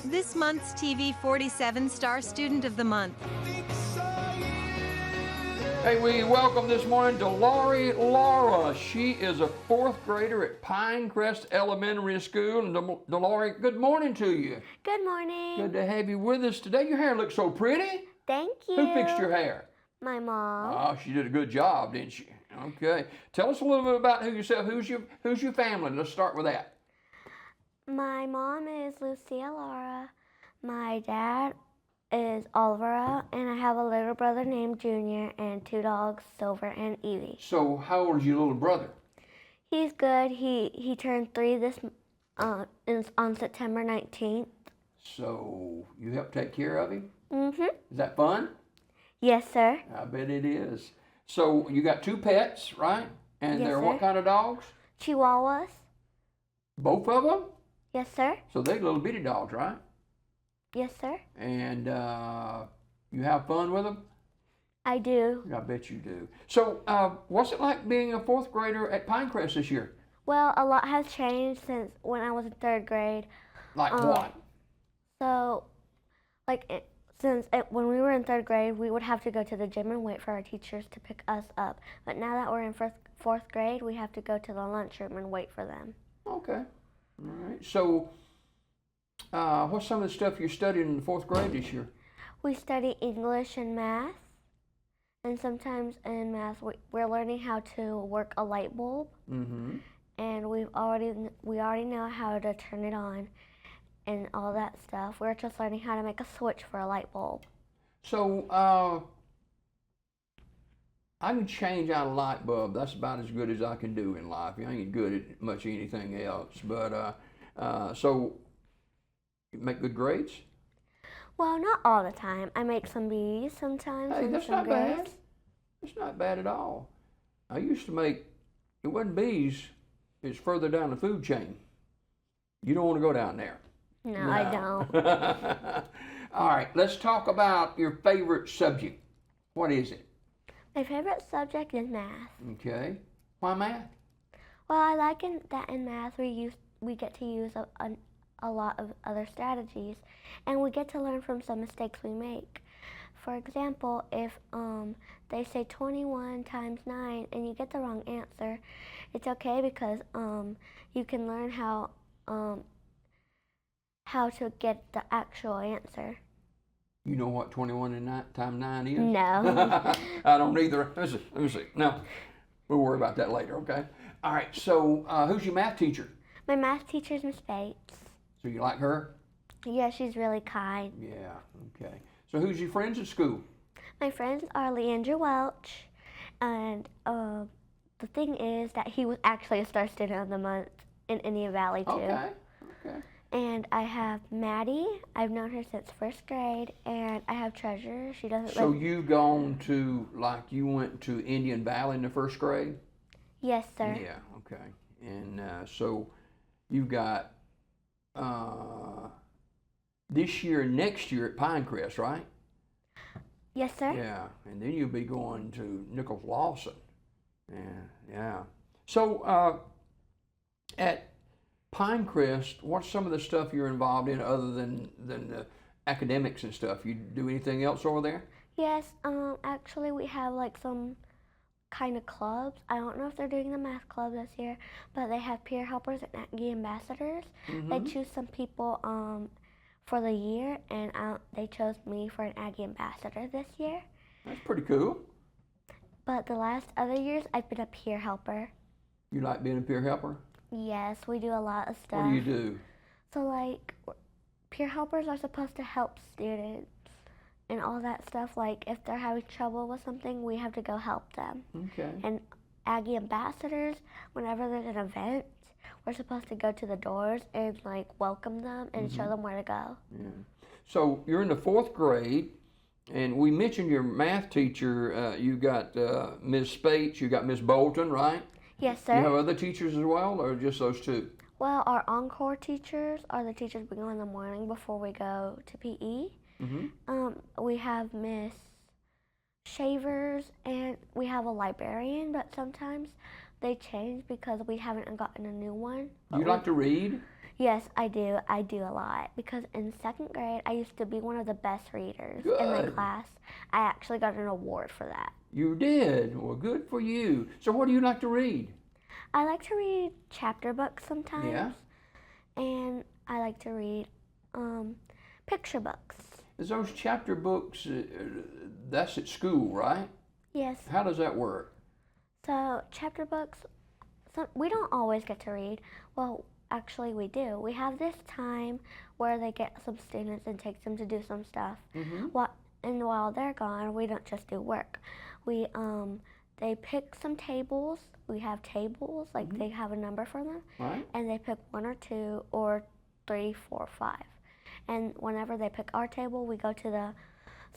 this month's TV 47 Star Student of the Month. Hey, we welcome this morning Dalary Lara. She is a fourth grader at Pinecrest Elementary School. And Dalary, good morning to you. Good morning. Good to have you with us today. Your hair looks so pretty. Thank you. Who fixed your hair? My mom. Oh, she did a good job, didn't she? Okay. Tell us a little bit about yourself. Who's your family? Let's start with that. My mom is Lucia Lara. My dad is Oliver, and I have a little brother named Junior and two dogs, Silver and Evie. So how old is your little brother? He's good. He turned 3 on September 19th. So you help take care of him? Mm-hmm. Is that fun? Yes, sir. I bet it is. So you got 2 pets, right? And Yes, they're sir. what kind of dogs? Chihuahuas. Both of them? Yes, sir. So they're little bitty dogs, right? Yes, sir. And you have fun with them? I do. I bet you do. So what's it like being a fourth grader at Pinecrest this year? Well, a lot has changed since when I was in 3rd grade. Like what? So, when we were in 3rd grade, we would have to go to the gym and wait for our teachers to pick us up. But now that we're in 4th grade, we have to go to the lunchroom and wait for them. Okay. All right. So what's some of the stuff you're studying in the 4th grade this year? We study English and math. And sometimes in math, we're learning how to work a light bulb. Mm-hmm. And we already know how to turn it on and all that stuff. We're just learning how to make a switch for a light bulb. So I can change out a light bulb. That's about as good as I can do in life. I ain't good at much anything else. But so you make good grades? Well, not all the time. I make some B's sometimes. Hey, and that's some not grades. bad. That's not bad at all. I used to make, it wasn't B's, it's further down the food chain. You don't want to go down there. No, I don't. All right, let's talk about your favorite subject. What is it? My favorite subject is math. Okay. Why math? Well, I like that in math we get to use a lot of other strategies, and we get to learn from some mistakes we make. For example, if they say 21 times 9 and you get the wrong answer, it's okay because you can learn how to get the actual answer. You know what 21 times 9 is? No. I don't either. Let me see. No, we'll worry about that later, okay? All right, so who's your math teacher? My math teacher is Miss Bates. So you like her? Yeah, she's really kind. Yeah, okay. So who's your friends at school? My friends are Leandra Welch, and the thing is that he was actually a Star Student of the Month in Indian Valley too. Okay. And I have Maddie. I've known her since 1st grade, and I have Treasure. She doesn't. So you went to Indian Valley in the 1st grade? Yes, sir. Yeah. Okay. And so you've got this year and next year at Pinecrest, right? Yes, sir. Yeah, and then you'll be going to Nichols Lawson. Yeah. So at Pinecrest, what's some of the stuff you're involved in other than the academics and stuff? You do anything else over there? Yes. Actually, we have like some kind of clubs. I don't know if they're doing the math club this year, but they have peer helpers and Aggie ambassadors. Mm-hmm. They choose some people for the year, and they chose me for an Aggie ambassador this year. That's pretty cool. But the last other years, I've been a peer helper. You like being a peer helper? Yes, we do a lot of stuff. What do you do? So like, peer helpers are supposed to help students and all that stuff. Like if they're having trouble with something, we have to go help them. Okay. And Aggie ambassadors, whenever there's an event, we're supposed to go to the doors and like welcome them and show them where to go. Yeah. So you're in the 4th grade, and we mentioned your math teacher. You got Ms. Spates, you got Ms. Bolton, right? Yes, sir. You have other teachers as well, or just those 2? Well, our encore teachers are the teachers we go in the morning before we go to PE. Mm-hmm. We have Miss Shavers, and we have a librarian, but sometimes they change because we haven't gotten a new one. Do you like to read? Yes, I do. I do a lot because in second grade, I used to be one of the best readers in my Good. class. I actually got an award for that. You did. Well, good for you. So what do you like to read? I like to read chapter books sometimes, Yeah. and I like to read picture books. Is those chapter books, that's at school, right? Yes. How does that work? So chapter books, we don't always get to read. Well, actually we do. We have this time where they get some students and take them to do some stuff. And while they're gone, we don't just do work. They pick some tables. We have tables, like they have a number for them. Right. And they pick 1 or 2 or 3, 4, 5. And whenever they pick our table, we go to the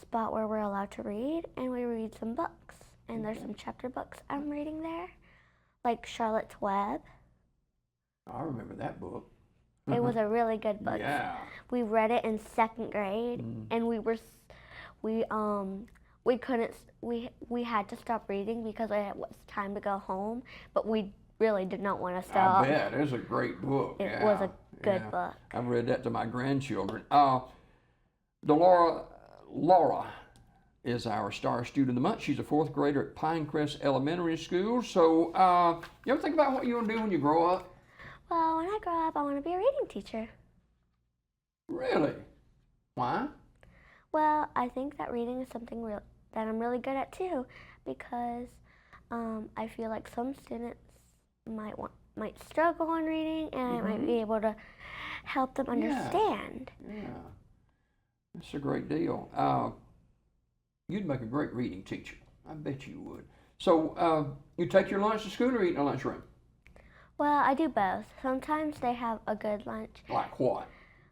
spot where we're allowed to read and we read some books. And there's some chapter books I'm reading there, like Charlotte's Web. I remember that book. It was a really good book. Yeah. We read it in second grade, and we had to stop reading because it was time to go home, but we really did not want to stop. I bet. It's a great book. It was a good book. I've read that to my grandchildren. Dalary Lara is our star student of the month. She's a 4th grader at Pinecrest Elementary School. So, you ever think about what you want to do when you grow up? Well, when I grow up, I want to be a reading teacher. Really? Why? Well, I think that reading is something that I'm really good at too, because I feel like some students might struggle in reading, and I might be able to help them understand. Yeah. That's a great deal. You'd make a great reading teacher. I bet you would. So, you take your lunch to school or eat in the lunchroom? Well, I do both. Sometimes they have a good lunch. Like what?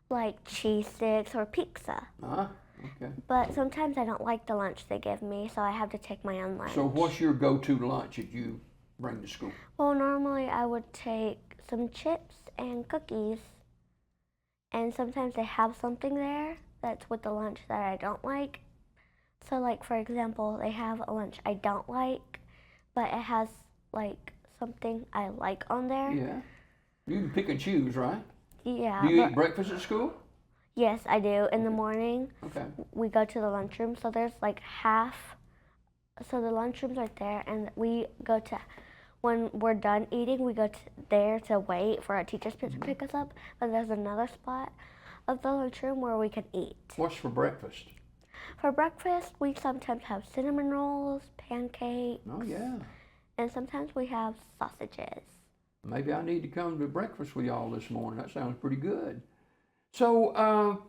Like cheese sticks or pizza. Okay. But sometimes I don't like the lunch they give me, so I have to take my own lunch. So what's your go-to lunch that you bring to school? Well, normally I would take some chips and cookies. And sometimes they have something there that's with the lunch that I don't like. So like, for example, they have a lunch I don't like, but it has like something I like on there. Yeah. You can pick and choose, right? Yeah. Do you eat breakfast at school? Yes, I do. In the morning, Okay. we go to the lunchroom. So there's like so the lunchroom's right there, and we go to, when we're done eating, we go there to wait for our teachers to pick us up. But there's another spot of the lunchroom where we can eat. What's for breakfast? For breakfast, we sometimes have cinnamon rolls, pancakes. Oh, yeah. And sometimes we have sausages. Maybe I need to come to breakfast with y'all this morning. That sounds pretty good. So,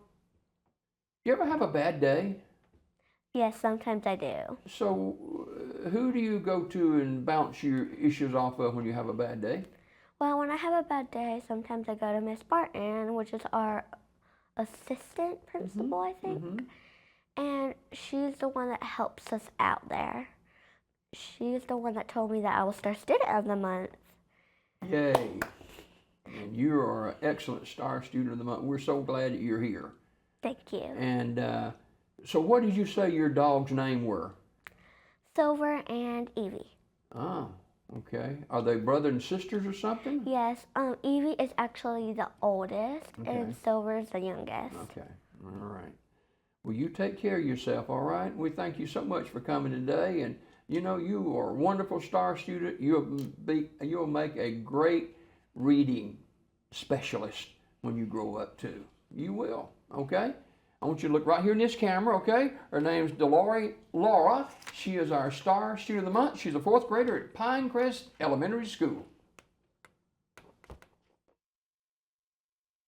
you ever have a bad day? Yes, sometimes I do. So, who do you go to and bounce your issues off of when you have a bad day? Well, when I have a bad day, sometimes I go to Miss Barton, which is our assistant principal, I think. And she's the one that helps us out there. She's the one that told me that I was Star Student of the Month. Yay. And you are an excellent Star Student of the Month. We're so glad that you're here. Thank you. And so what did you say your dog's name were? Silver and Evie. Oh, okay. Are they brother and sisters or something? Yes, Evie is actually the oldest, and Silver is the youngest. Okay, all right. Well, you take care of yourself, all right? We thank you so much for coming today, and you know, you are a wonderful Star Student. You'll make a great reading specialist when you grow up too. You will, okay? I want you to look right here in this camera, okay? Her name's Dalary Lara. She is our Star Student of the Month. She's a 4th grader at Pinecrest Elementary School.